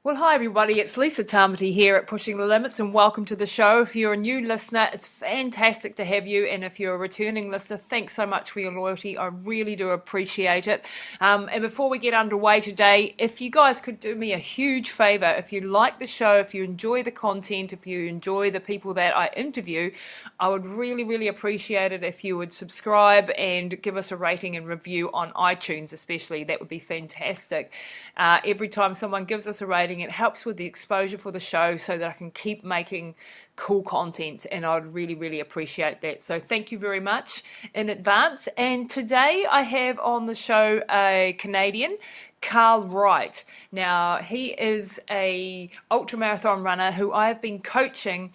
Well, hi everybody, it's Lisa Tamati here at Pushing the Limits and welcome to the show. If you're a new listener, it's fantastic to have you, and if you're a returning listener, thanks so much for your loyalty. I really do appreciate it. And before we get underway today, if you guys could do me a huge favor, if you like the show, if you enjoy the content, if you enjoy the people that I interview, I would really appreciate it if you would subscribe and give us a rating and review on iTunes especially. That would be fantastic. Every time someone gives us a rating, it helps with the exposure for the show so that I can keep making cool content, and I would really appreciate that. So thank you very much in advance. And today I have on the show a Canadian, Carl Wright. Now, he is a ultramarathon runner who I have been coaching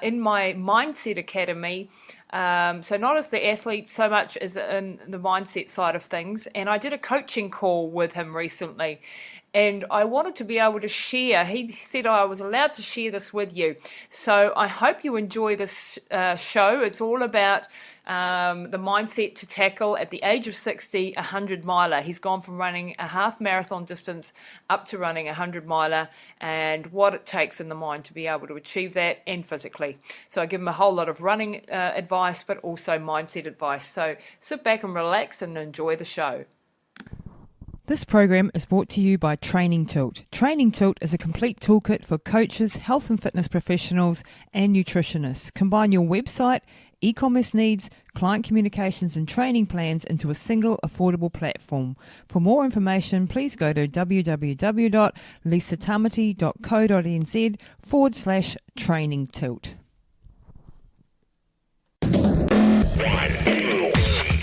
in my Mindset Academy. So not as the athlete so much as in the mindset side of things. And I did a coaching call with him recently, and I wanted to be able to share. He said I was allowed to share this with you. So I hope you enjoy this show. It's all about the mindset to tackle at the age of 60, 100-miler. He's gone from running a half marathon distance up to running a 100-miler, and what it takes in the mind to be able to achieve that, and physically. So I give him a whole lot of running advice, but also mindset advice. So sit back and relax and enjoy the show. This program is brought to you by Training Tilt. Training Tilt is a complete toolkit for coaches, health and fitness professionals, and nutritionists. Combine your website, e-commerce needs, client communications, and training plans into a single affordable platform. For more information, please go to www.lisatamati.co.nz/training tilt.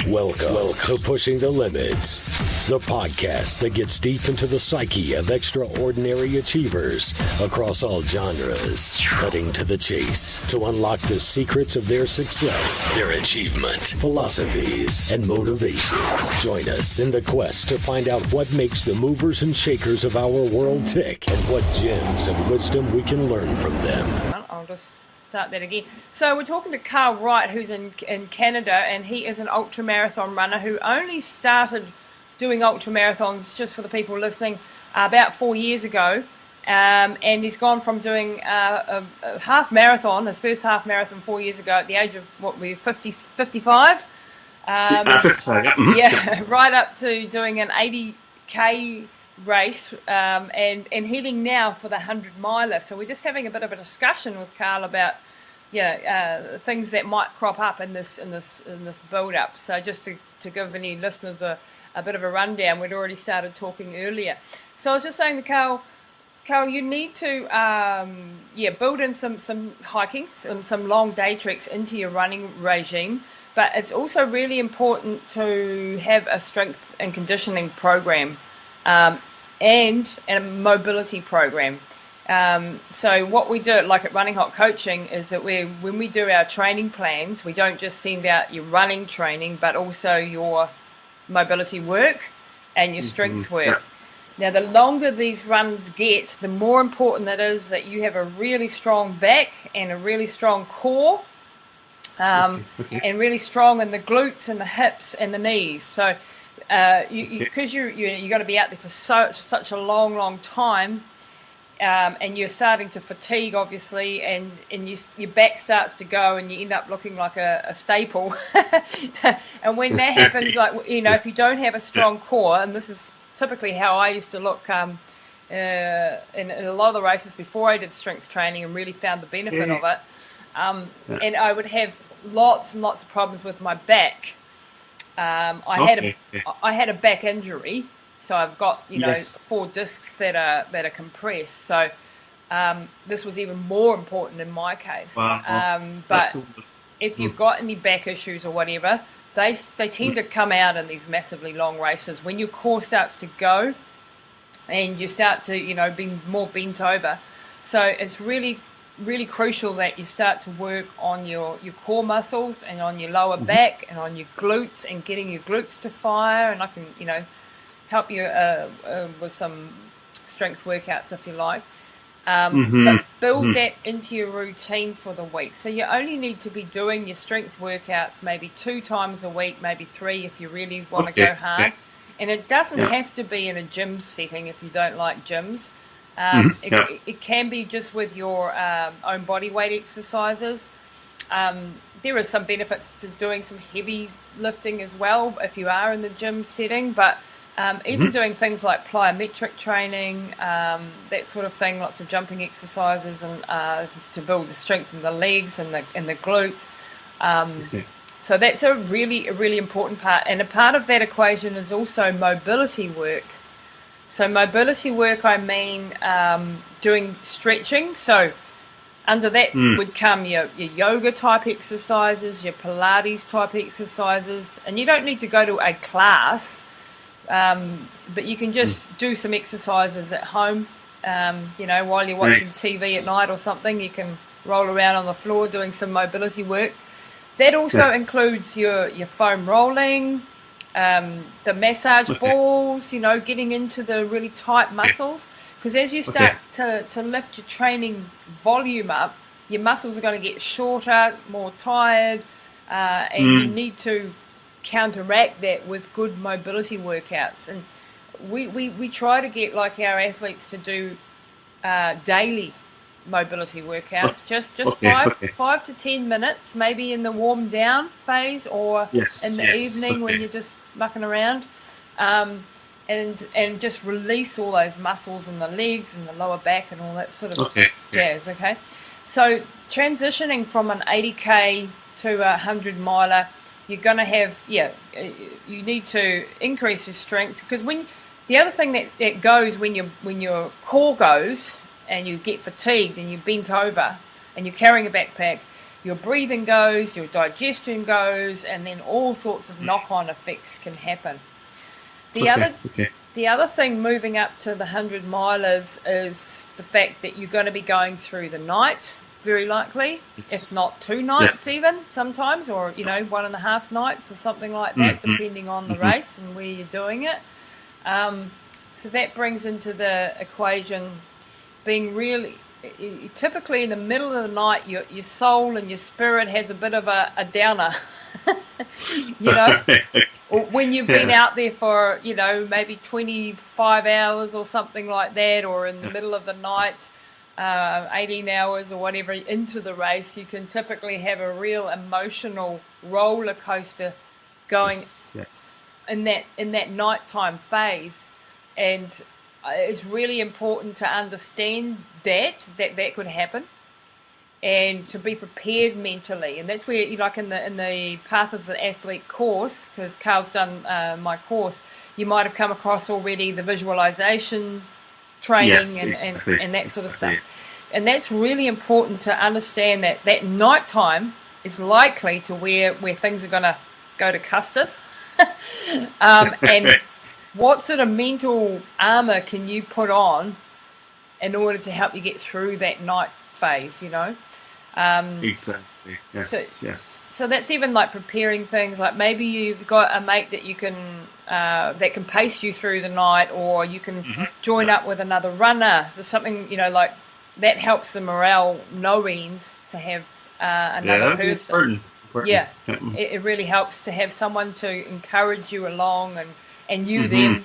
Welcome to Pushing the Limits, the podcast that gets deep into the psyche of extraordinary achievers across all genres, cutting to the chase to unlock the secrets of their success, their achievement, philosophies, and motivations. Join us in the quest to find out what makes the movers and shakers of our world tick and what gems of wisdom we can learn from them. I'll just start that again. So we're talking to Carl Wright, who's in Canada, and he is an ultramarathon runner who only started doing ultramarathons, just for the people listening, about 4 years ago. And he's gone from doing a half marathon, his first half marathon 4 years ago at the age of, 55? Yeah, right up to doing an 80k race and heading now for the 100-miler. So we're just having a bit of a discussion with Carl about things that might crop up in this build up. So just to give any listeners a bit of a rundown, we'd already started talking earlier. So I was just saying to Carl, you need to build in some hiking, some long day treks into your running regime. But it's also really important to have a strength and conditioning program and a mobility program. So what we do, like at Running Hot Coaching, is that when we do our training plans, we don't just send out your running training, but also your mobility work and your strength work. Now, the longer these runs get, the more important it is that you have a really strong back and a really strong core, and really strong in the glutes and the hips and the knees. So because you got to be out there for such a long time, and you're starting to fatigue, obviously, and your back starts to go, and you end up looking like a staple. And when that happens, if you don't have a strong core, and this is typically how I used to look in a lot of the races before I did strength training and really found the benefit of it, and I would have lots and lots of problems with my back. I had a back injury, so I've got 4 discs that are compressed. So this was even more important in my case. But if you've got any back issues or whatever, they tend to come out in these massively long races when your core starts to go and you start to be more bent over. So it's really crucial that you start to work on your core muscles and on your lower back and on your glutes and getting your glutes to fire. And I can help you with some strength workouts if you like. But build that into your routine for the week. So you only need to be doing your strength workouts maybe 2 times a week, maybe 3 if you really want to go hard. And it doesn't have to be in a gym setting if you don't like gyms. It can be just with your own body weight exercises. There are some benefits to doing some heavy lifting as well if you are in the gym setting, but even doing things like plyometric training, that sort of thing, lots of jumping exercises, and to build the strength in the legs and the glutes. So that's a really important part, and a part of that equation is also mobility work. So mobility work, I mean doing stretching. So under that would come your yoga type exercises, your Pilates type exercises, and you don't need to go to a class, but you can just do some exercises at home. While you're watching TV at night or something, you can roll around on the floor doing some mobility work. That also includes your foam rolling, the massage balls, getting into the really tight muscles. Because as you start to lift your training volume up, your muscles are going to get shorter, more tired, and you need to counteract that with good mobility workouts. And we try to get our athletes to do daily mobility workouts, just 5 to 10 minutes, maybe in the warm down phase or in the evening when you're just mucking around, and just release all those muscles in the legs and the lower back and all that sort of jazz. So transitioning from an 80k to a 100 miler, you're going to have you need to increase your strength, because the other thing that goes when your core goes and you get fatigued and you're bent over and you're carrying a backpack, your breathing goes, your digestion goes, and then all sorts of knock-on effects can happen. The other thing moving up to the 100 milers is the fact that you're going to be going through the night, very likely, if not 2 nights even sometimes, or 1.5 nights or something like that, depending on the race and where you're doing it. So that brings into the equation being really, typically in the middle of the night, your soul and your spirit has a bit of a downer. When you've been out there for, maybe 25 hours or something like that, or in the middle of the night, 18 hours or whatever into the race, you can typically have a real emotional roller coaster going in that nighttime phase. And it's really important to understand that could happen, and to be prepared mentally. And that's where, in the Path of the Athlete course, because Carl's done my course, you might have come across already the visualization training and that sort of stuff. And that's really important to understand that nighttime is likely to where things are going to go to custard. And what sort of mental armor can you put on in order to help you get through that night phase, Exactly. Yes. So that's even like preparing things, like maybe you've got a mate that you can that can pace you through the night, or you can join up with another runner. There's something, like that helps the morale no end to have another person. It really helps to have someone to encourage you along, and you them.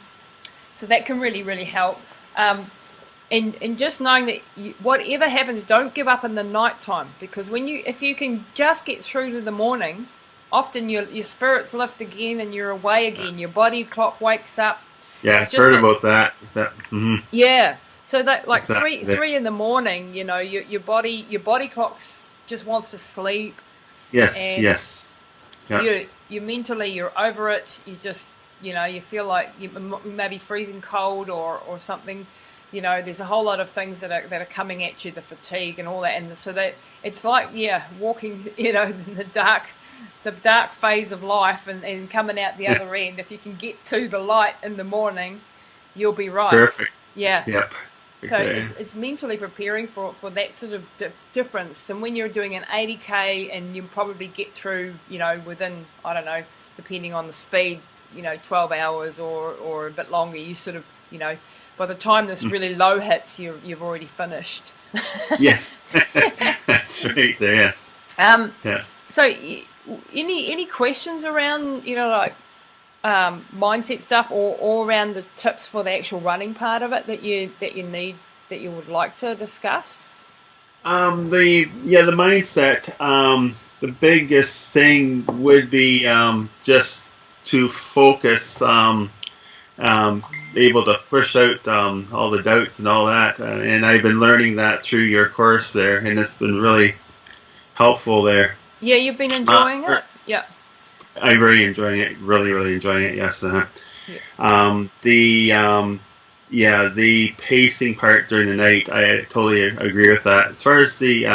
So that can really help. And just knowing that whatever happens, don't give up in the night time, because if you can just get through to the morning, often your spirits lift again and you're away again. Your body clock wakes up. Yeah, I've heard about that. Yeah. So that three in the morning, your body clock just wants to sleep. Yes. Yeah. You mentally, you're over it. You just, you feel like you may be freezing cold or something. There's a whole lot of things that are coming at you, the fatigue and all that, and so that it's like walking, in the dark phase of life, and coming out the other end. If you can get to the light in the morning, you'll be right. Perfect. Yeah. Yep. So it's mentally preparing for that sort of difference. And when you're doing an 80k, and you probably get through, within, I don't know, depending on the speed, 12 hours or a bit longer, you sort of, by the time this really low hits, you've already finished. Yes, that's right there. Yes. Yes. So, any questions around mindset stuff, or around the tips for the actual running part of it that you need that you would like to discuss? The mindset. The biggest thing would be just to focus, able to push out all the doubts and all that. And I've been learning that through your course there, and it's been really helpful there. Yeah, you've been enjoying it? Yeah. I'm very enjoying it, really enjoying it, yes. The pacing part during the night, I totally agree with that. As far as the,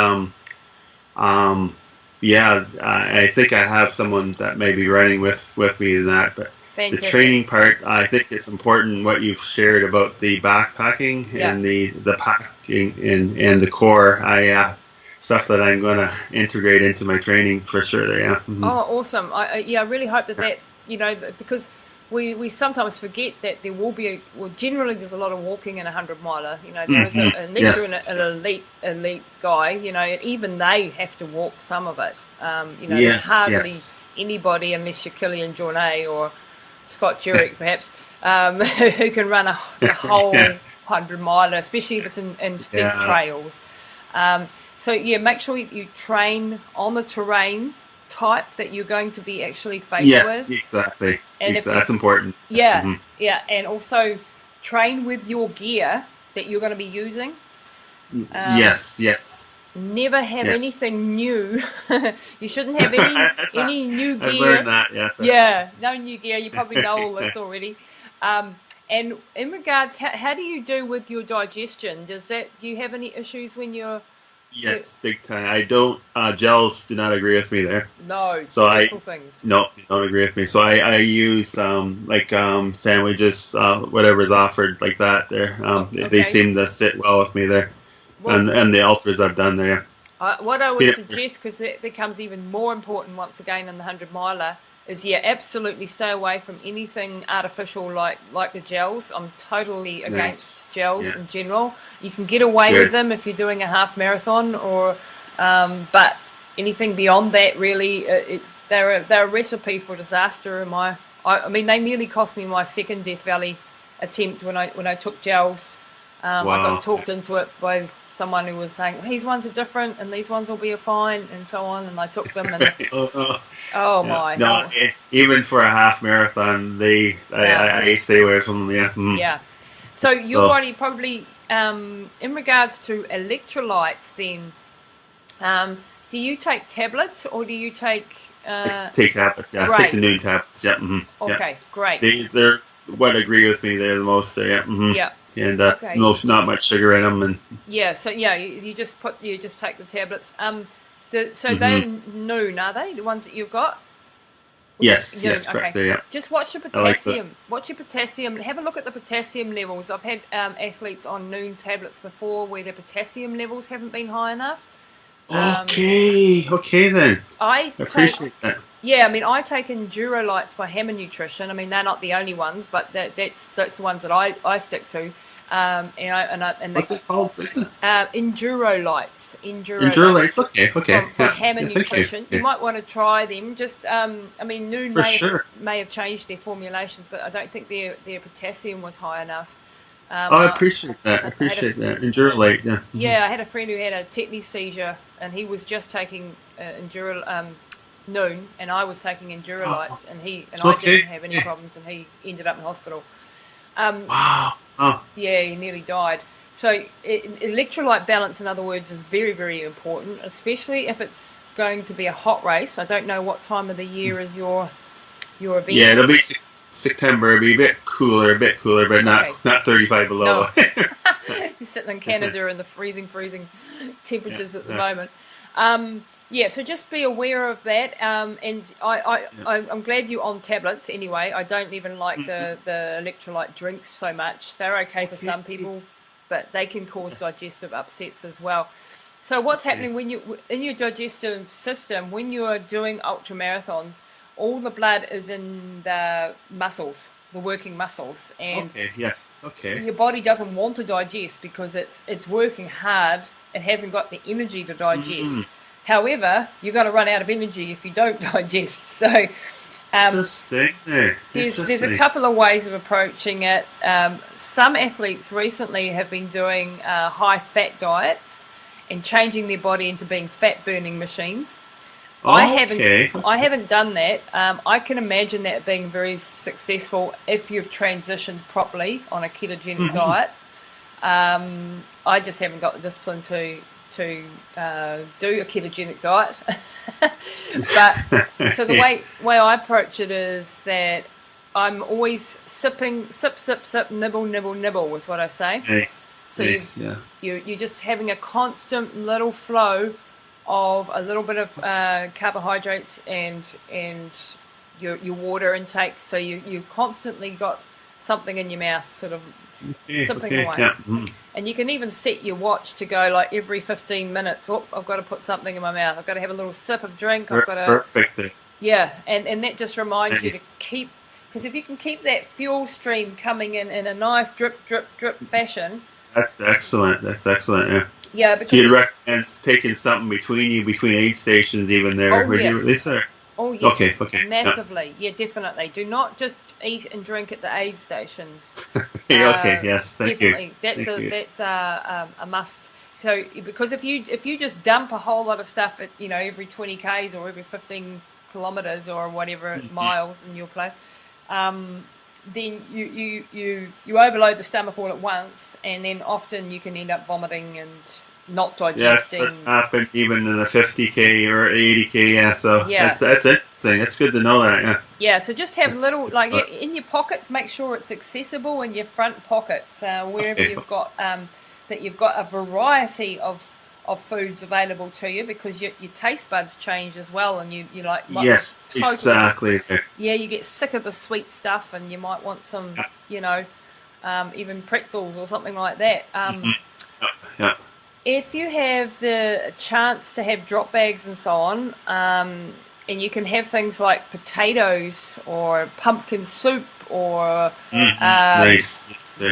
I think I have someone that may be running with me in that, but Fantastic. The training part, I think it's important what you've shared about the backpacking and the packing and the core. Stuff that I'm going to integrate into my training for sure there, yeah. Mm-hmm. Oh, awesome. I really hope that, because we sometimes forget that there will be, generally there's a lot of walking in a 100-miler. There is unless you're an elite guy, even they have to walk some of it. There's hardly anybody, unless you're Killian Jornet or Scott Jurek perhaps, who can run a whole 100-miler, especially if it's in steep trails. So make sure you train on the terrain type that you're going to be actually faced with. Yes, exactly. And that's important. Yeah, and also train with your gear that you're going to be using. Yes. Never have anything new. You shouldn't have any new gear. I've learned that, yes. Yeah, no new gear. You probably know all this already. And in regards, how do you do with your digestion? Do you have any issues when you're... Yes, big time. I don't. Gels do not agree with me there. No. So things. No, they don't agree with me. So I use sandwiches, whatever's offered like that. There, they seem to sit well with me there, and the ultras I've done there. What I would suggest, because it becomes even more important once again in the 100-miler, is absolutely stay away from anything artificial like the gels. I'm totally against gels in general. You can get away with them if you're doing a half marathon, but anything beyond that, really, they're a recipe for disaster. I mean, they nearly cost me my second Death Valley attempt when I took gels. I got talked into it by someone who was saying these ones are different and these ones will be fine and so on, and I took them and even for a half marathon I stay away from them. So your body probably in regards to electrolytes then, do you take tablets or do you take take tablets? I take the noon tablets. Okay, great. They're what agree with me there the most there. And not much sugar in them, and you just take the tablets. They're noon, are they the ones that you've got? Yes, correct. There, yeah. Just watch your potassium. Watch your potassium. Have a look at the potassium levels. I've had athletes on noon tablets before where their potassium levels haven't been high enough. Okay then. I appreciate that. Yeah, I mean, I take Endurolights by Hammer Nutrition. I mean, they're not the only ones, but that's the ones that I stick to. What's it called? Endurolights. Endurolights. Okay. From Hammer Nutrition. You might want to try them. Just, Noon may have changed their formulations, but I don't think their potassium was high enough. I appreciate that. Endurolite, yeah. Yeah, I had a friend who had a tetany seizure, and he was just taking Noon, and I was taking Endurolights, and I didn't have any problems, and he ended up in hospital. Wow. Yeah, he nearly died. So electrolyte balance, in other words, is very, very important, especially if it's going to be a hot race. I don't know what time of the year is your event. Yeah, it'll be September. It'll be a bit cooler, but not 35 below. No. You're sitting in Canada in the freezing temperatures at the moment. So just be aware of that. And I'm glad you're on tablets anyway. I don't even like the electrolyte drinks so much. They're okay for some people, but they can cause digestive upsets as well. So what's happening when you in your digestive system when you are doing ultra marathons? All the blood is in the muscles, the working muscles, and your body doesn't want to digest because it's working hard. It hasn't got the energy to digest. However, you're going to run out of energy if you don't digest. So Interesting. There's a couple of ways of approaching it. Some athletes recently have been doing high-fat diets and changing their body into being fat-burning machines. I haven't done that. I can imagine that being very successful if you've transitioned properly on a ketogenic diet. I just haven't got the discipline to do a ketogenic diet. But so the way I approach it is that I'm always sip, nibble, nibble, nibble is what I say. Nice. So you're just having a constant little flow of a little bit of carbohydrates and your water intake. So you constantly got something in your mouth, sort of sipping away. Yeah. And you can even set your watch to go like every 15 minutes. Oh, I've got to put something in my mouth. I've got to have a little sip of drink. I've got to. Perfect. Yeah, and that just reminds you to keep, because if you can keep that fuel stream coming in a nice drip, drip, drip fashion. That's excellent. Yeah. Yeah, because so you'd recommend taking something between aid stations, even there. Oh, yes. You release there? Oh yes. Okay. Massively. Yeah, definitely. Do not just eat and drink at the aid stations. Okay. Yes. Thank definitely. you. That's a must. So because if you just dump a whole lot of stuff at every 20 k's or every 15 kilometers or whatever miles in your place, then you overload the stomach all at once, and then often you can end up vomiting and not digesting. Yes, that's happened even in a 50k or 80k. Yeah, so that's interesting. It's good to know that. Yeah. Yeah. So just have little in your pockets. Make sure it's accessible in your front pockets, wherever you've got that you've got a variety of foods available to you, because your taste buds change as well, and you like yes, totally, exactly. Yeah, you get sick of the sweet stuff, and you might want some even pretzels or something like that. Yeah. If you have the chance to have drop bags and so on, and you can have things like potatoes or pumpkin soup or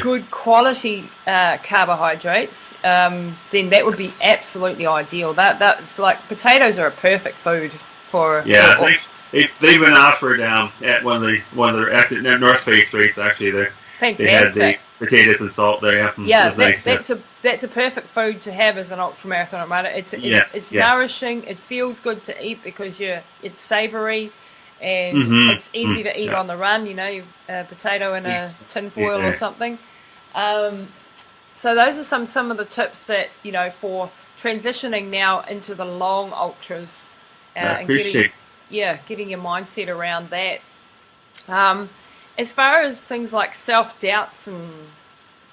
good quality carbohydrates, then that would be absolutely ideal. That's like, potatoes are a perfect food for. Yeah, they've been offered at one of the North Face race actually. They had the potatoes and salt there. Yeah, that's a perfect food to have as an ultramarathoner, right? It's nourishing. It feels good to eat because it's savoury, and it's easy to eat on the run. A potato in a tin foil or something. So those are some of the tips that for transitioning now into the long ultras, and getting your mindset around that. As far as things like self-doubts and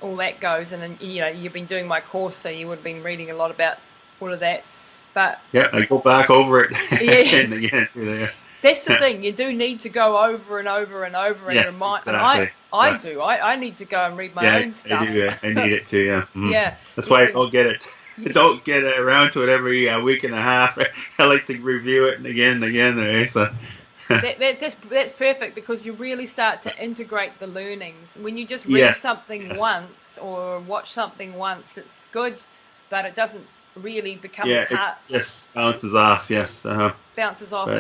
all that goes, and you've been doing my course, so you would have been reading a lot about all of that. But I go back over it and again. Yeah. That's the thing. You do need to go over and over and over and remind. Exactly. And I do. I need to go and read my own stuff. I do. I need it too. Yeah. Yeah. That's why I don't get it. I don't get around to it every week and a half. I like to review it again. So. That's perfect, because you really start to integrate the learnings. When you just read something once or watch something once, it's good, but it doesn't really become part. It just bounces off. Yes, bounces off,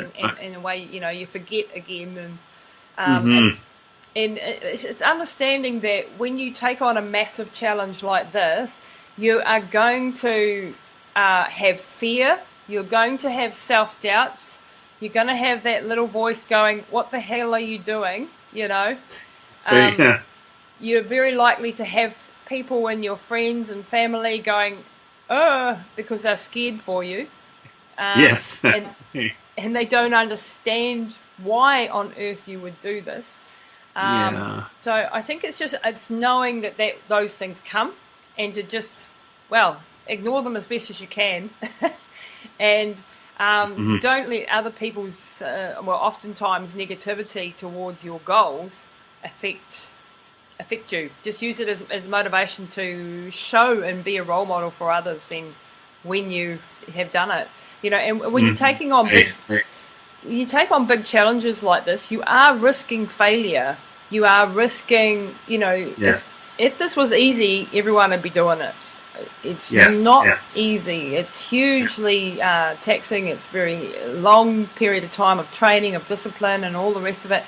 in a way you forget again, and it's understanding that when you take on a massive challenge like this, you are going to have fear. You're going to have self-doubts. You're going to have that little voice going, what the hell are you doing? You're very likely to have people in your friends and family going, because they're scared for you. Yes. And they don't understand why on earth you would do this. So I think it's knowing that those things come, and to just, ignore them as best as you can. And don't let other people's, oftentimes negativity towards your goals affect you. Just use it as motivation to show and be a role model for others then when you have done it. And when you're taking on big challenges like this, you are risking failure. You are risking, if this was easy, everyone would be doing it. It's not easy. It's hugely taxing. It's very long period of time of training, of discipline, and all the rest of it.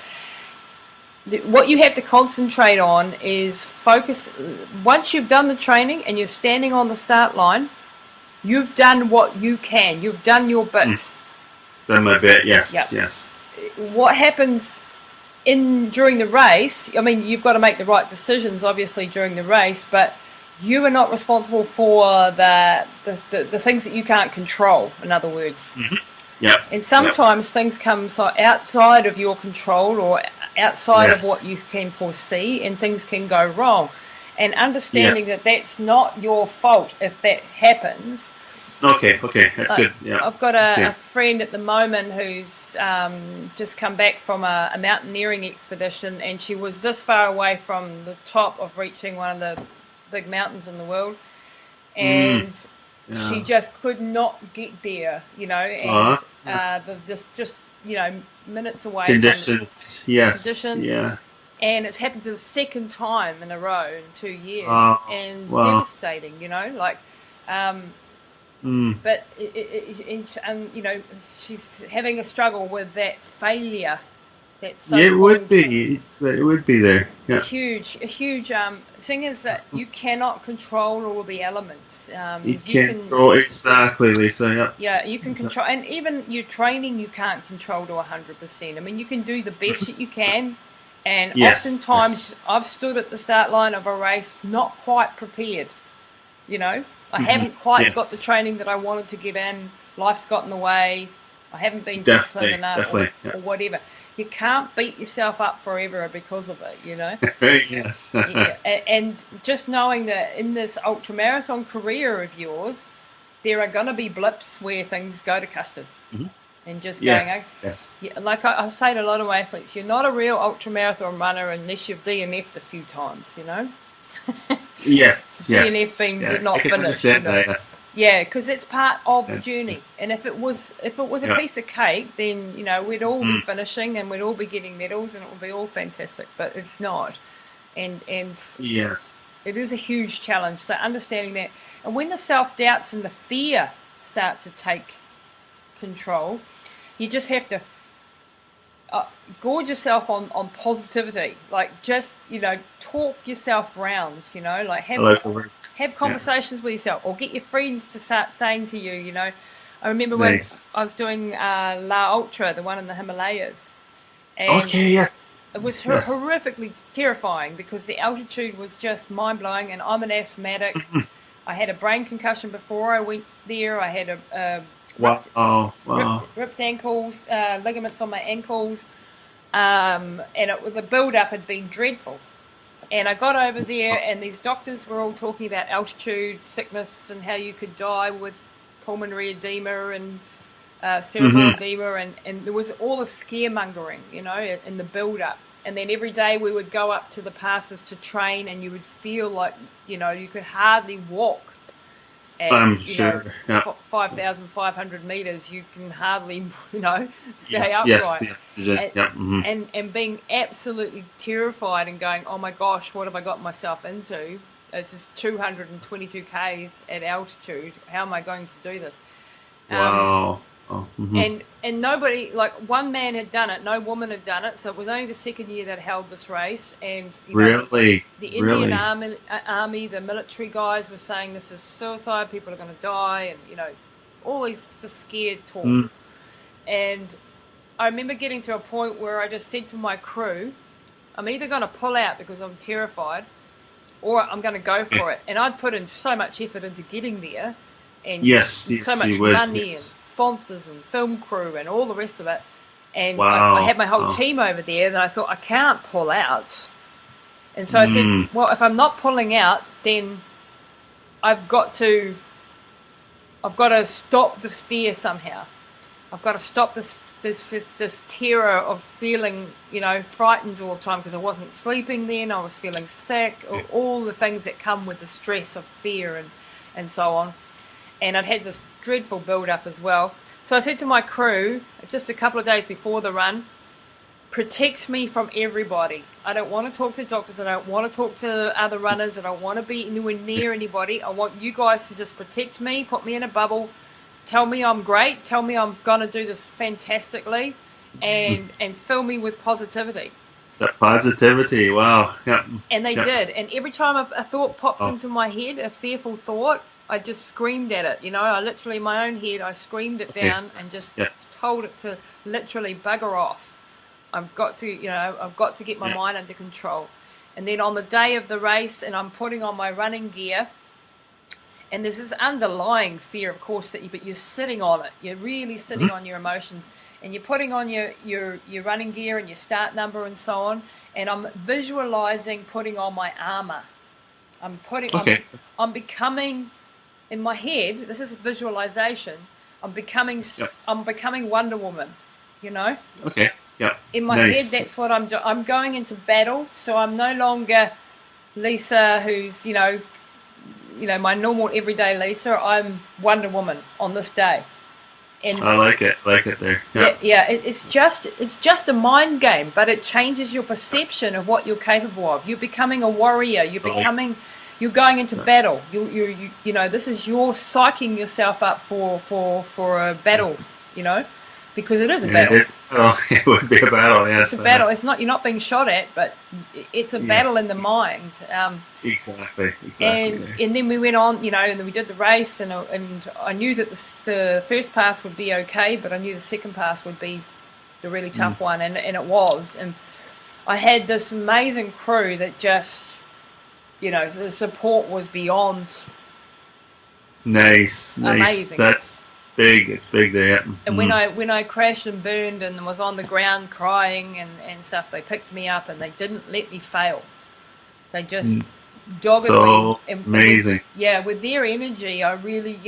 What you have to concentrate on is focus. Once you've done the training and you're standing on the start line, you've done what you can. You've done your bit. Done my bit, yes. What happens during the race, I mean, you've got to make the right decisions, obviously, during the race, but you are not responsible for the things that you can't control, in other words. Yeah. And sometimes things come outside of your control or outside of what you can foresee, and things can go wrong. And understanding that that's not your fault if that happens. Okay, that's good. Yeah. I've got a friend at the moment who's just come back from a mountaineering expedition, and she was this far away from the top of reaching one of the big mountains in the world, and she just could not get there, and just minutes away. Conditions, conditions. And it's happened for the second time in a row in 2 years, and devastating, But she's having a struggle with that failure. It would be there. Yeah. It's huge. A huge thing is that you cannot control all the elements. You can't control exactly, Lisa. Yeah. Yeah, you can control, and even your training you can't control to 100%. I mean, you can do the best that you can, and oftentimes I've stood at the start line of a race not quite prepared. I haven't quite got the training that I wanted to give in. Life's got in the way. I haven't been disciplined enough or whatever. You can't beat yourself up forever because of it, Yes. And just knowing that in this ultramarathon career of yours, there are going to be blips where things go to custard. And just going, like I say to a lot of my athletes, you're not a real ultramarathon runner unless you've DNF'd a few times, DNF being not finished. Yeah, because it's part of the journey. And if it was a piece of cake, then we'd all be finishing and we'd all be getting medals and it would be all fantastic. But it's not, and it is a huge challenge. So understanding that, and when the self-doubts and the fear start to take control, you just have to gorge yourself on positivity, like just talk yourself round, like have conversations with yourself, or get your friends to start saying to you, I remember when I was doing La Ultra, the one in the Himalayas, and it was horrifically terrifying because the altitude was just mind-blowing, and I'm an asthmatic. I had a brain concussion before I went there. I had a ripped ankles, ligaments on my ankles, and the build-up had been dreadful. And I got over there, and these doctors were all talking about altitude sickness and how you could die with pulmonary edema and cerebral edema, and there was all the scaremongering, in the build-up. And then every day we would go up to the passes to train, and you would feel like, you could hardly walk. I'm sure. 5,500 meters, you can hardly, stay upright. And being absolutely terrified and going, oh my gosh, what have I got myself into? This is 222 k's at altitude. How am I going to do this? Wow. And nobody, like one man had done it, no woman had done it, so it was only the second year that held this race. And the Indian army, the military guys were saying this is suicide, people are going to die, and all these just scared talk. And I remember getting to a point where I just said to my crew, I'm either going to pull out because I'm terrified, or I'm going to go for it. And I'd put in so much effort into getting there, and so much money and sponsors and film crew and all the rest of it, and I had my whole team over there, and I thought I can't pull out, and so I said, well, if I'm not pulling out, then I've got to stop this fear somehow. I've got to stop this terror of feeling frightened all the time, because I wasn't sleeping then, I was feeling sick, all the things that come with the stress of fear and so on. And I'd had this dreadful build-up as well. So I said to my crew, just a couple of days before the run, protects me from everybody. I don't want to talk to doctors. I don't want to talk to other runners. I don't want to be anywhere near anybody. I want you guys to just protect me, put me in a bubble, tell me I'm great, tell me I'm going to do this fantastically, and fill me with positivity. That positivity, wow. Yep. And they did. And every time a thought popped into my head, a fearful thought, I just screamed at it. I literally, in my own head, I screamed it down and just told it to literally bugger off. I've got to get my mind under control. And then on the day of the race, and I'm putting on my running gear, and there's this underlying fear, of course, but you're sitting on it. You're really sitting on your emotions. And you're putting on your running gear and your start number and so on. And I'm visualizing putting on my armor. I'm becoming, in my head, this is a visualization, I'm becoming Wonder Woman, Okay, yeah. In my head, that's what I'm doing. I'm going into battle, so I'm no longer Lisa who's, my normal everyday Lisa. I'm Wonder Woman on this day. And I like it there. It's just a mind game, but it changes your perception of what you're capable of. You're becoming a warrior. You're going into battle. This is you're psyching yourself up for a battle. Because it is a battle. It would be a battle. Yes, it's a battle. It's not, you're not being shot at, but it's a battle in the mind. Exactly. And then we went on, and then we did the race, and I knew that the first pass would be okay, but I knew the second pass would be the really tough one, and it was. And I had this amazing crew that just, the support was beyond nice. Amazing. That's big. It's big there. And when I crashed and burned and was on the ground crying and stuff, they picked me up and they didn't let me fail. They just doggedly. So amazing. With their energy, I really,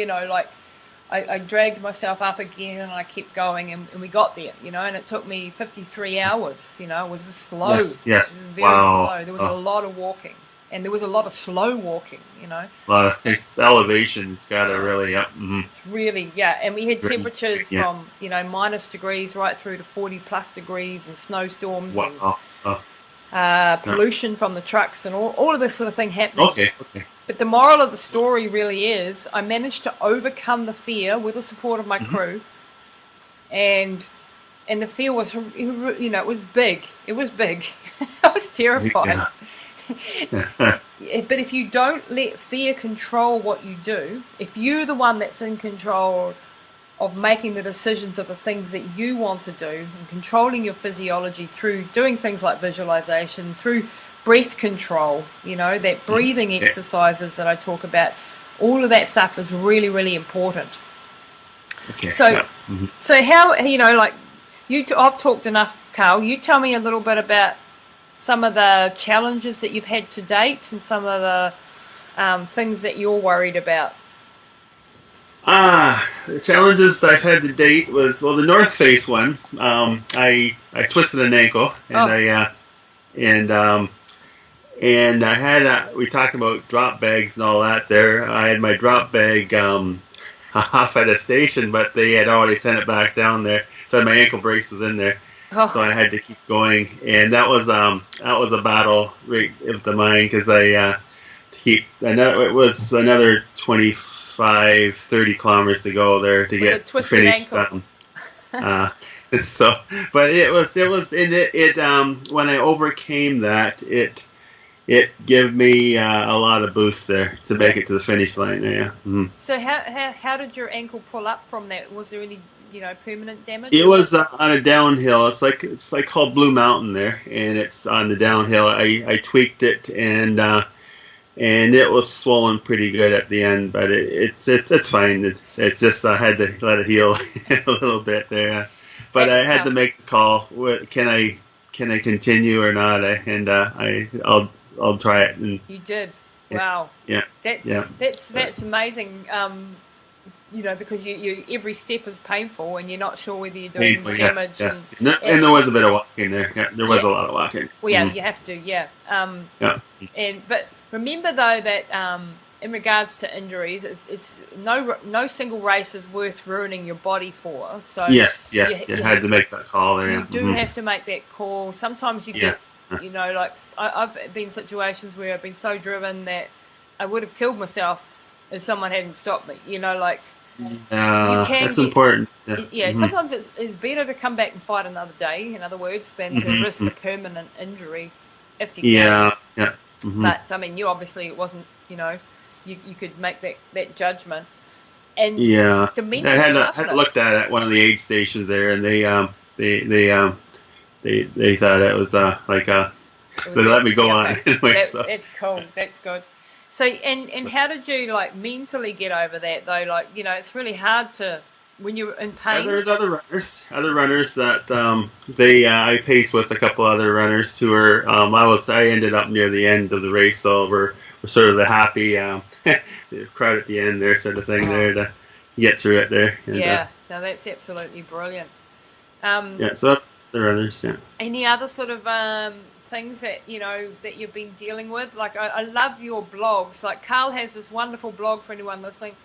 I dragged myself up again and I kept going and we got there, and it took me 53 hours, it was slow. Yes. It was very slow. There was a lot of walking. And there was a lot of slow walking, A lot of elevations got to really up. It's really, and we had temperatures from, minus degrees right through to 40 plus degrees and snowstorms and pollution from the trucks and all of this sort of thing happening. Okay. But the moral of the story really is I managed to overcome the fear with the support of my crew. And the fear was, it was big. It was big. I was terrified. Yeah. But if you don't let fear control what you do, if you're the one that's in control of making the decisions of the things that you want to do and controlling your physiology through doing things like visualization, through breath control, that breathing exercises that I talk about, all of that stuff is really, really important. Okay. So how, I've talked enough, Carl. You tell me a little bit about some of the challenges that you've had to date and some of the things that you're worried about. The challenges I've had to date was, the North Face one. I twisted an ankle and I had we talked about drop bags and all that there. I had my drop bag off at a station, but they had already sent it back down there. So my ankle brace was in there. So I had to keep going, and that was a battle right of the mind because it was another 25-30 kilometers to go there to get to finish. But it was in it. When I overcame that, it gave me a lot of boost there to make it to the finish line there. Yeah. Mm-hmm. So how did your ankle pull up from that? Was there any permanent damage? It was on a downhill. It's like called Blue Mountain there, and it's on the downhill. I tweaked it, and it was swollen pretty good at the end, but it's fine. It's just I had to let it heal a little bit there. But I had to make the call. Can I continue or not? I'll try it. And you did. Wow. Yeah. That's amazing. Because you every step is painful and you're not sure whether you're doing painful, damage. Yes. And there was a bit of walking there. Yeah, there was a lot of walking. Well, you have to. Yeah. But remember though that in regards to injuries, it's no single race is worth ruining your body for. So yes, you had to make that call there. You do have to make that call. Sometimes you get, like I've been in situations where I've been so driven that I would have killed myself if someone hadn't stopped me. Like that's important. Sometimes it's better to come back and fight another day, in other words, than to risk a permanent injury if you can. But I mean, it wasn't, you could make that judgment. And the mental I had looked at one of the aid stations there, and they thought it was they let me go on anyway. That's cool. That's good. So and how did you mentally get over that though? It's really hard to when you're in pain. There's other runners that I paced with a couple other runners who were I ended up near the end of the race, so we're sort of the happy crowd at the end there, sort of thing there to get through it there. And, no, that's absolutely brilliant. So that's the runners. Yeah. Any other sort of things that that you've been dealing with? I love your blogs. Carl has this wonderful blog for anyone listening.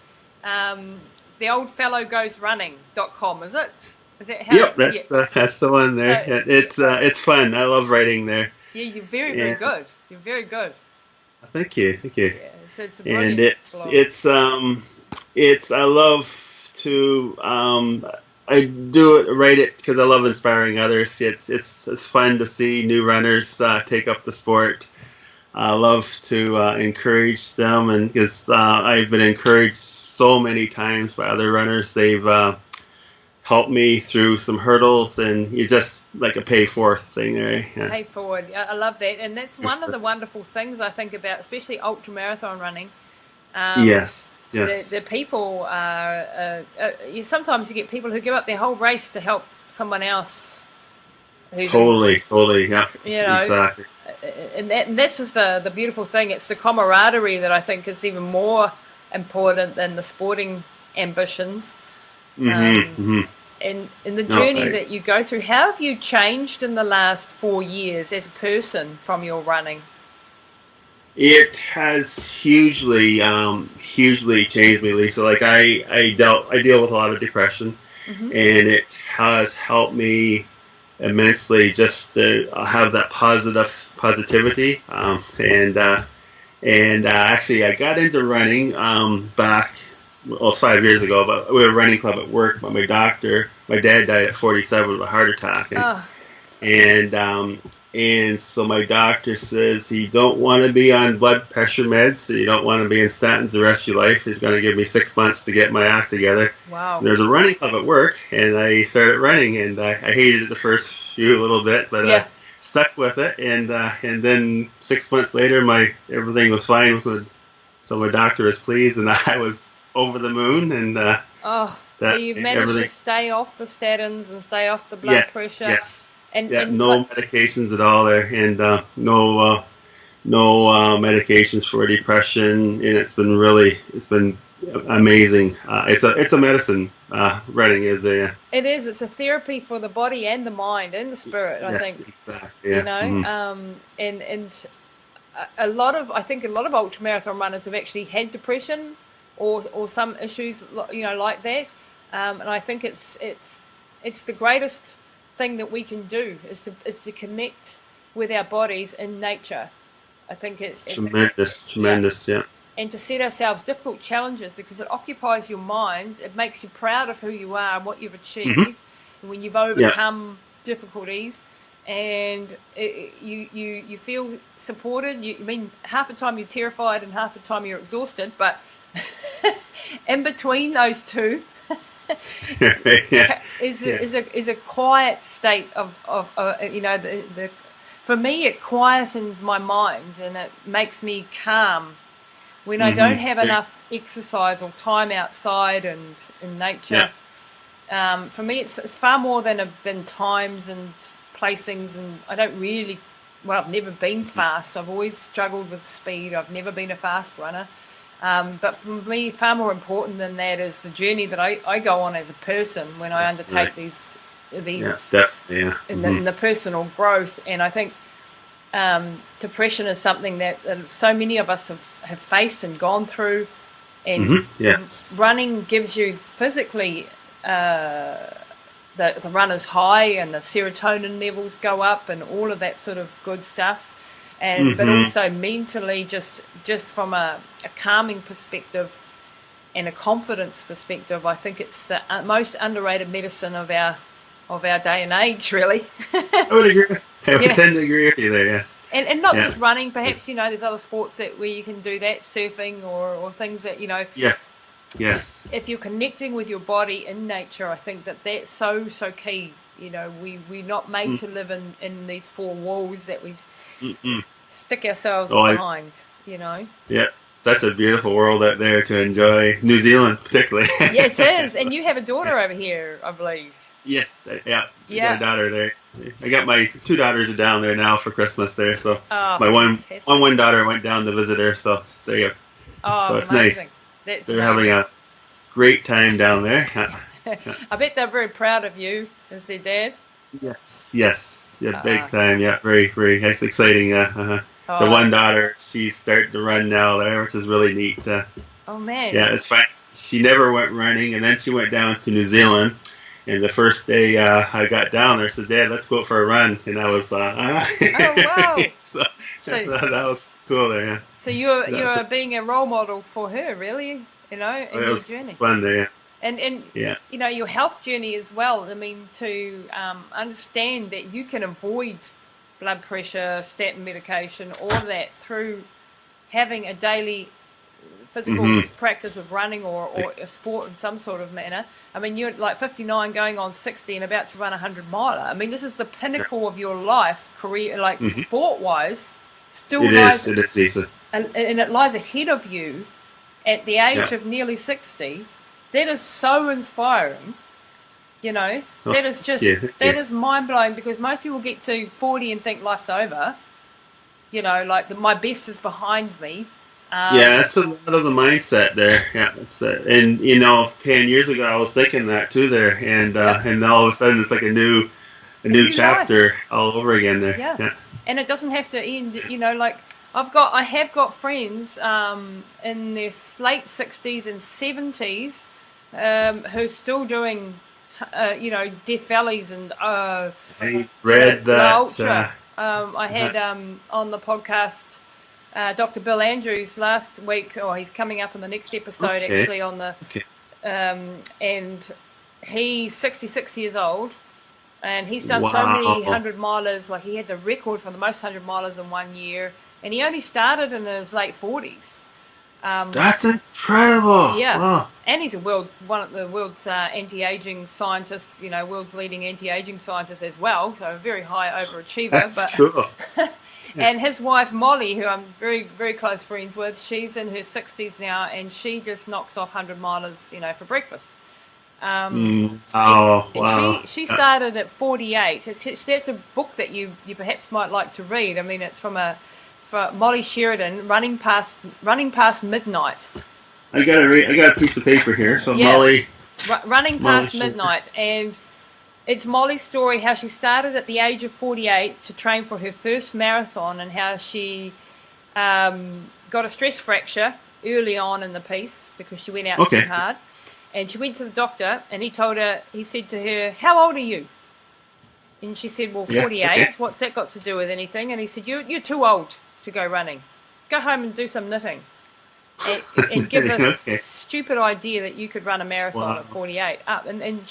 theoldfellowgoesrunning.com, is it? Is that how? Yep, that's the one there. So, it's fun. I love writing there. Yeah, you're very good. You're very good. Thank you. Yeah, so it's a brilliant blog. It's I love to write it because I love inspiring others. It's fun to see new runners take up the sport. I love to encourage them, and because I've been encouraged so many times by other runners. They've helped me through some hurdles, and it's just like a pay forward thing there. Yeah. Pay forward, I love that, and that's one of the wonderful things I think about, especially ultramarathon running. Yes. The people sometimes you get people who give up their whole race to help someone else. Totally, yeah. Exactly. And that's just the beautiful thing. It's the camaraderie that I think is even more important than the sporting ambitions. And in the journey that you go through, how have you changed in the last 4 years as a person from your running? It has hugely changed me, Lisa. I deal with a lot of depression, and it has helped me immensely just to have that positivity. Actually, I got into running back 5 years ago. But we were a running club at work. But my dad died at 47 of a heart attack, and so my doctor says you don't want to be on blood pressure meds, so you don't want to be in statins the rest of your life. He's going to give me 6 months to get my act together. Wow. And there's a running club at work, and I started running, and I hated it the first few a little bit, but I stuck with it, and then 6 months later, everything was fine with it. So my doctor was pleased, and I was over the moon, and so you've managed to stay off the statins and stay off the blood pressure. Yes. And no medications at all there, and no medications for depression, and it's been amazing. It's a medicine. Running is a. It is. It's a therapy for the body and the mind and the spirit. I think. Exactly. Yeah. And a lot of ultramarathon runners have actually had depression or some issues like that, and I think it's the greatest thing that we can do is to connect with our bodies in nature. I think it's tremendous, yeah. And to set ourselves difficult challenges, because it occupies your mind. It makes you proud of who you are and what you've achieved, and when you've overcome difficulties, and you feel supported. I mean, half the time you're terrified and half the time you're exhausted, but in between those two. is a quiet state of for me it quietens my mind and it makes me calm when I don't have enough exercise or time outside and in nature. For me it's far more than times and placings, and I don't really I've never been fast. I've always struggled with speed. I've never been a fast runner. But for me, far more important than that is the journey that I go on as a person when I undertake these events. Definitely, in the personal growth. And I think depression is something that so many of us have faced and gone through, and running gives you physically the runner's high, and the serotonin levels go up and all of that sort of good stuff, and but also mentally, just from a calming perspective and a confidence perspective, I think it's the most underrated medicine of our day and age, really. I would agree. I would tend to agree with you there. Yes. And not just running, perhaps, there's other sports where you can do that, surfing or things that, Yes. If you're connecting with your body in nature, I think that's so key. We're not made to live in these four walls that we stick ourselves behind, Yeah, such a beautiful world out there to enjoy. New Zealand, particularly. Yeah, it is. And you have a daughter over here, I believe. Yes, I got a daughter there. I got my 2 daughters are down there now for Christmas there. So my one daughter went down to visit her. So there you go. Oh, so it's amazing. nice. That's They're having a great time down there. I bet they're very proud of you as their dad. Yes, yeah, big time. Yeah, very, very. It's exciting. The one daughter, she's starting to run now there, which is really neat. Oh man. Yeah, it's fine. She never went running, and then she went down to New Zealand. And the first day I got down there, I said, "Dad, let's go for a run." And I was, oh wow! so that was cool there. Yeah. So you're being a role model for her, really, in your journey. It's fun there. Yeah. And your health journey as well. I mean, to understand that you can avoid blood pressure, statin medication, all of that through having a daily physical practice of running or a sport in some sort of manner. I mean, you're like 59 going on 60 and about to run a 100-miler. I mean, this is the pinnacle of your life, career, like sport-wise. It is, Lisa. And it lies ahead of you at the age of nearly 60. That is so inspiring. That is just, that is mind-blowing, because most people get to 40 and think life's over. Like my best is behind me. That's a lot of the mindset there. Yeah, and 10 years ago I was thinking that too there, and all of a sudden it's like a new chapter all over again there. Yeah, and it doesn't have to end. Like I have got friends in their late 60s and 70s who're still doing Death Valleys and I read that. Ultra. I had on the podcast. Dr. Bill Andrews last week, he's coming up in the next episode actually on the, and he's 66 years old, and he's done so many 100-milers, like he had the record for the most 100-milers in 1 year, and he only started in his late 40s. That's incredible. Yeah, wow. And he's one of the world's anti-aging scientists, world's leading anti-aging scientist as well, so a very high overachiever. That's cool. And his wife, Molly, who I'm very, very close friends with, she's in her 60s now, and she just knocks off 100-milers, for breakfast. Wow. She started at 48. That's a book that you perhaps might like to read. I mean, it's for Molly Sheridan, Running Past Midnight. I got a piece of paper here. So Molly... Running Past Midnight, and... It's Molly's story, how she started at the age of 48 to train for her first marathon, and how she got a stress fracture early on in the piece because she went out too hard. And she went to the doctor, and he said to her, "How old are you?" And she said, "Well, 48. Yes. What's that got to do with anything?" And he said, "You're too old to go running. Go home and do some knitting." And give this stupid idea that you could run a marathon at 48 up. And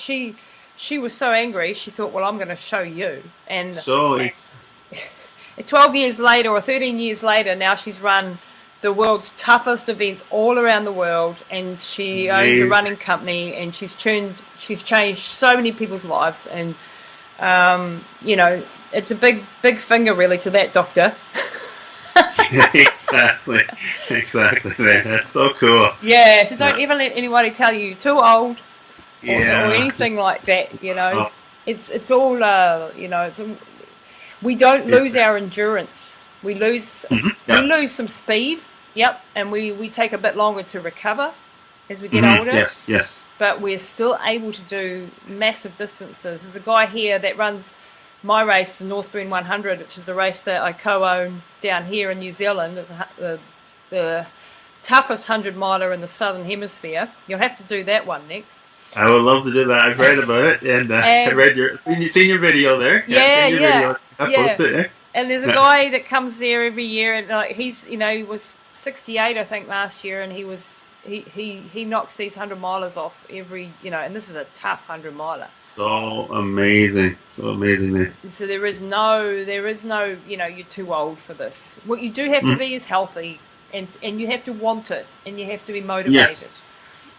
she was so angry, she thought, well, I'm going to show you. And so it's 12 years later or 13 years later, now she's run the world's toughest events all around the world, and she owns a running company, and she's changed so many people's lives. And, it's a big finger really to that doctor. Exactly. That's so cool. Yeah, so don't ever let anybody tell you you're too old. Or anything like that, It's all, we don't lose our endurance. We lose some speed, and we take a bit longer to recover as we get older. Yes. But we're still able to do massive distances. There's a guy here that runs my race, the Northburn 100, which is the race that I co-own down here in New Zealand, is the toughest 100-miler in the Southern Hemisphere. You'll have to do that one next. I would love to do that. I've read about it, and I read seen your video there. Yeah. Posted there. And there's a guy that comes there every year, and he's, he was 68, I think, last year, and he knocks these 100-milers off every, and this is a tough 100-miler. So amazing there. So there is no, you're too old for this. What you do have to be is healthy, and you have to want it, and you have to be motivated. Yes.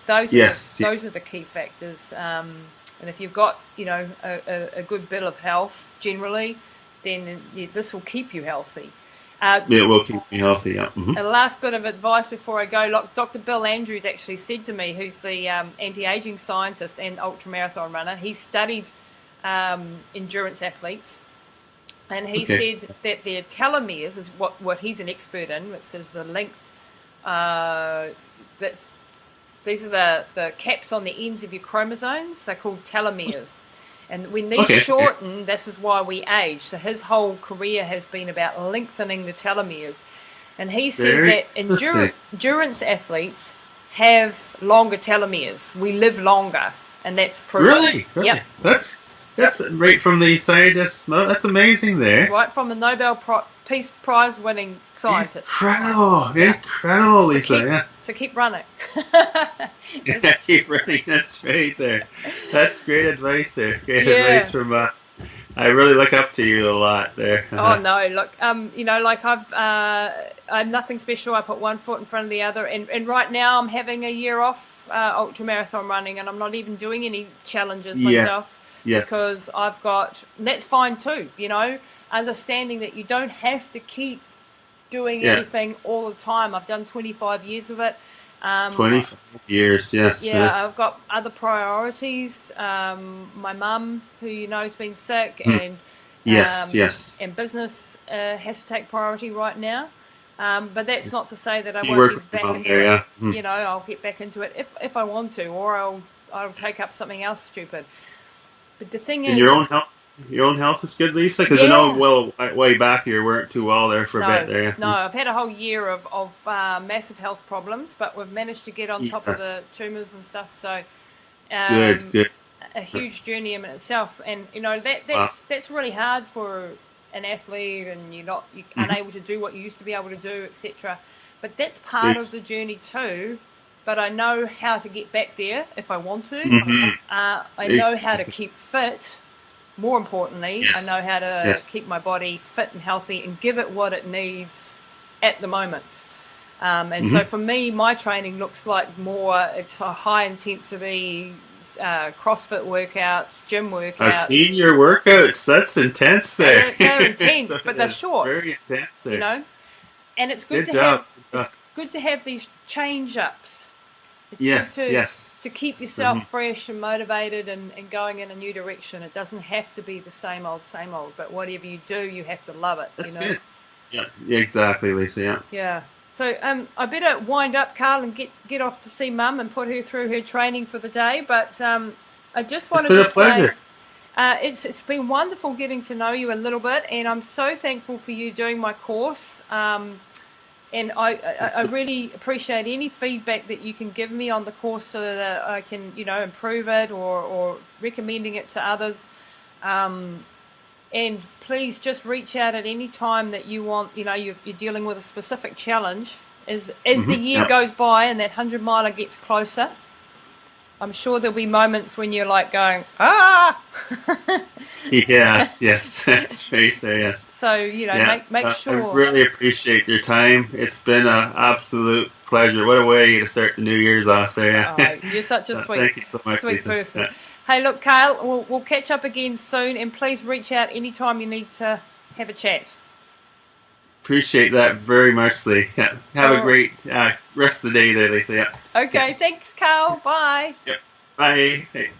Those are the key factors. And if you've got, a good bit of health generally, then this will keep you healthy. It will keep me healthy, yeah. Mm-hmm. A last bit of advice before I go. Dr. Bill Andrews actually said to me, who's the anti-aging scientist and ultramarathon runner, he studied endurance athletes, and he said that their telomeres is what he's an expert in, which is the length. These are the caps on the ends of your chromosomes. They're called telomeres. And when these shorten, this is why we age. So his whole career has been about lengthening the telomeres. And he said that endurance athletes have longer telomeres. We live longer, and that's proven. Really? Yep. That's right from the scientists. That's amazing there. Right from the Nobel Peace Prize winning scientist. Incredible, Lisa. So keep running. Keep running. That's right there. That's great advice there. Great advice from. I really look up to you a lot there. Oh no, look, I'm nothing special. I put one foot in front of the other, and right now I'm having a year off ultramarathon running, and I'm not even doing any challenges myself because I've got. And that's fine too, understanding that you don't have to keep doing anything all the time. I've done 25 years of it. 25 years, yes. Yeah, I've got other priorities. My mum, who has been sick, and and business has to take priority right now. But that's not to say that I won't get back into it. I'll get back into it if I want to, or I'll take up something else stupid. But the thing is, your own health is good, Lisa, because I know way back you weren't too well there for a bit there. Yeah. No, I've had a whole year of massive health problems, but we've managed to get on top of the tumours and stuff. So good. A huge journey in itself, and that's really hard for an athlete, and you're unable to do what you used to be able to do, etc. But that's part of the journey too. But I know how to get back there if I want to. I know how to keep fit. More importantly, I know how to keep my body fit and healthy and give it what it needs at the moment. So for me, my training looks like it's a high intensity CrossFit workouts, gym workouts. I've seen your workouts. That's intense there. They're intense, but they're short. Very intense there. And it's good good to have these change ups. It's to keep yourself fresh and motivated and going in a new direction. It doesn't have to be the same old, but whatever you do, you have to love it. That's good. Yeah, exactly, Lisa. Yeah. Yeah. So I better wind up, Carl, and get off to see Mum and put her through her training for the day. But I just wanted to say, it's been wonderful getting to know you a little bit, and I'm so thankful for you doing my course. And I really appreciate any feedback that you can give me on the course so that I can, improve it or recommending it to others. And please just reach out at any time that you want, you're dealing with a specific challenge. As the year goes by and that 100-miler gets closer, I'm sure there'll be moments when you're like going, yes, that's right there, yes. So, make sure. I really appreciate your time. It's been an absolute pleasure. What a way to start the New Year's off there. Oh, you're such a thank you so much, sweet Lisa. person. Yeah. Hey, look, Kyle, we'll catch up again soon, and please reach out anytime you need to have a chat. Appreciate that very much, Lee. Yeah. Have a great rest of the day there, Lisa. Yeah. Okay, thanks, Carl. Bye. Yep. Bye. Hey.